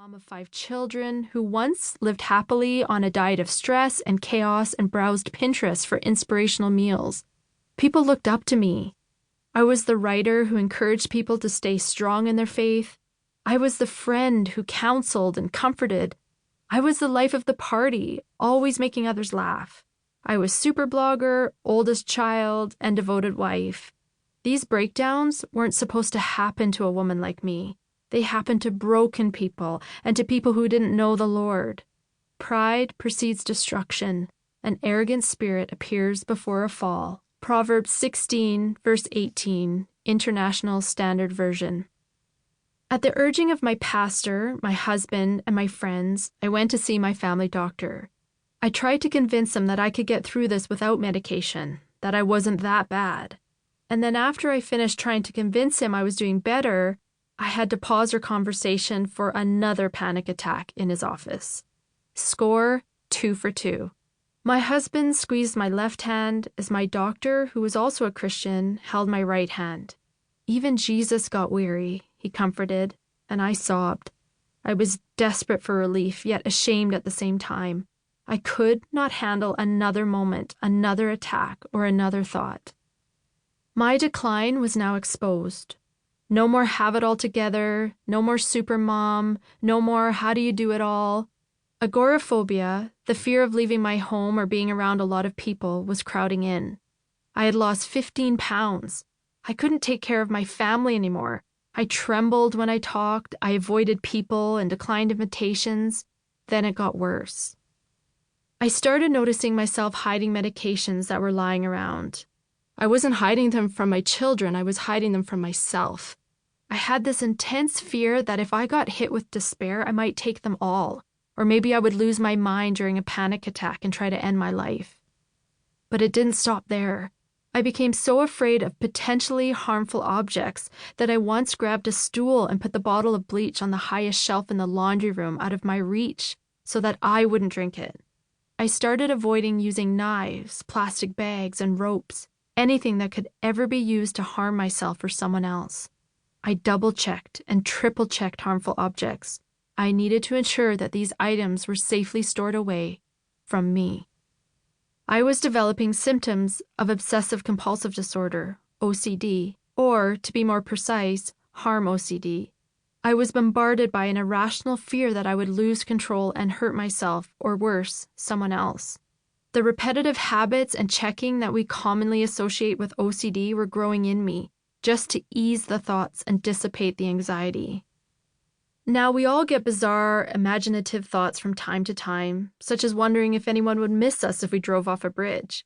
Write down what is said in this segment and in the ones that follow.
mom of 5 children who once lived happily on a diet of stress and chaos and browsed Pinterest for inspirational meals. People looked up to me. I was the writer who encouraged people to stay strong in their faith. I was the friend who counseled and comforted. I was the life of the party, always making others laugh. I was super blogger, oldest child, and devoted wife. These breakdowns weren't supposed to happen to a woman like me. They happened to broken people and to people who didn't know the Lord. Pride precedes destruction. An arrogant spirit appears before a fall. Proverbs 16, verse 18, International Standard Version. At the urging of my pastor, my husband, and my friends, I went to see my family doctor. I tried to convince him that I could get through this without medication, that I wasn't that bad. And then after I finished trying to convince him I was doing better, I had to pause our conversation for another panic attack in his office. Score 2 for 2. My husband squeezed my left hand as my doctor, who was also a Christian, held my right hand. Even Jesus got weary, he comforted, and I sobbed. I was desperate for relief, yet ashamed at the same time. I could not handle another moment, another attack, or another thought. My decline was now exposed. No more have it all together, no more super mom, no more how do you do it all. Agoraphobia, the fear of leaving my home or being around a lot of people, was crowding in. I had lost 15 pounds. I couldn't take care of my family anymore. I trembled when I talked, I avoided people and declined invitations. Then it got worse. I started noticing myself hiding medications that were lying around. I wasn't hiding them from my children, I was hiding them from myself. I had this intense fear that if I got hit with despair, I might take them all, or maybe I would lose my mind during a panic attack and try to end my life. But it didn't stop there. I became so afraid of potentially harmful objects that I once grabbed a stool and put the bottle of bleach on the highest shelf in the laundry room out of my reach so that I wouldn't drink it. I started avoiding using knives, plastic bags, and ropes, anything that could ever be used to harm myself or someone else. I double-checked and triple-checked harmful objects. I needed to ensure that these items were safely stored away from me. I was developing symptoms of obsessive-compulsive disorder, OCD, or, to be more precise, harm OCD. I was bombarded by an irrational fear that I would lose control and hurt myself, or worse, someone else. The repetitive habits and checking that we commonly associate with OCD were growing in me, just to ease the thoughts and dissipate the anxiety. Now, we all get bizarre, imaginative thoughts from time to time, such as wondering if anyone would miss us if we drove off a bridge.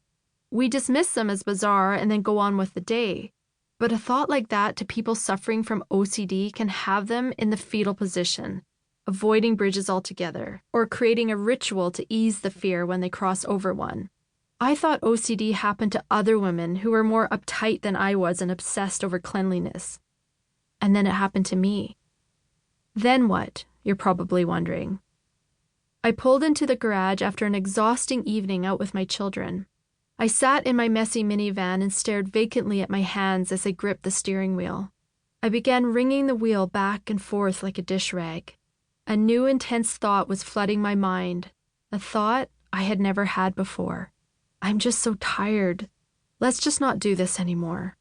We dismiss them as bizarre and then go on with the day. But a thought like that to people suffering from OCD can have them in the fetal position, avoiding bridges altogether, or creating a ritual to ease the fear when they cross over one. I thought OCD happened to other women who were more uptight than I was and obsessed over cleanliness. And then it happened to me. Then what, you're probably wondering. I pulled into the garage after an exhausting evening out with my children. I sat in my messy minivan and stared vacantly at my hands as I gripped the steering wheel. I began wringing the wheel back and forth like a dish rag. A new intense thought was flooding my mind, a thought I had never had before. I'm just so tired. Let's just not do this anymore.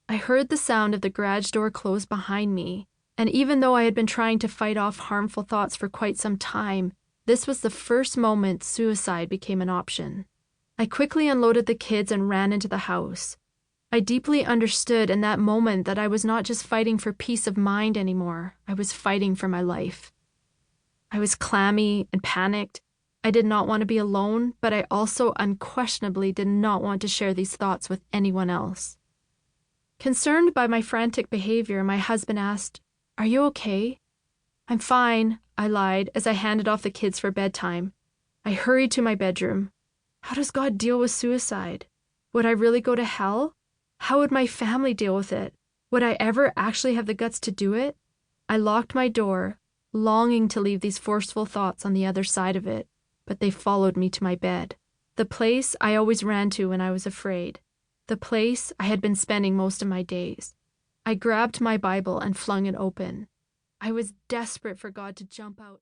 I heard the sound of the garage door close behind me, and even though I had been trying to fight off harmful thoughts for quite some time, this was the first moment suicide became an option. I quickly unloaded the kids and ran into the house. I deeply understood in that moment that I was not just fighting for peace of mind anymore, I was fighting for my life. I was clammy and panicked. I did not want to be alone, but I also unquestionably did not want to share these thoughts with anyone else. Concerned by my frantic behavior, my husband asked, "Are you okay?" "I'm fine," I lied as I handed off the kids for bedtime. I hurried to my bedroom. How does God deal with suicide? Would I really go to hell? How would my family deal with it? Would I ever actually have the guts to do it? I locked my door, longing to leave these forceful thoughts on the other side of it, but they followed me to my bed. The place I always ran to when I was afraid. The place I had been spending most of my days. I grabbed my Bible and flung it open. I was desperate for God to jump out.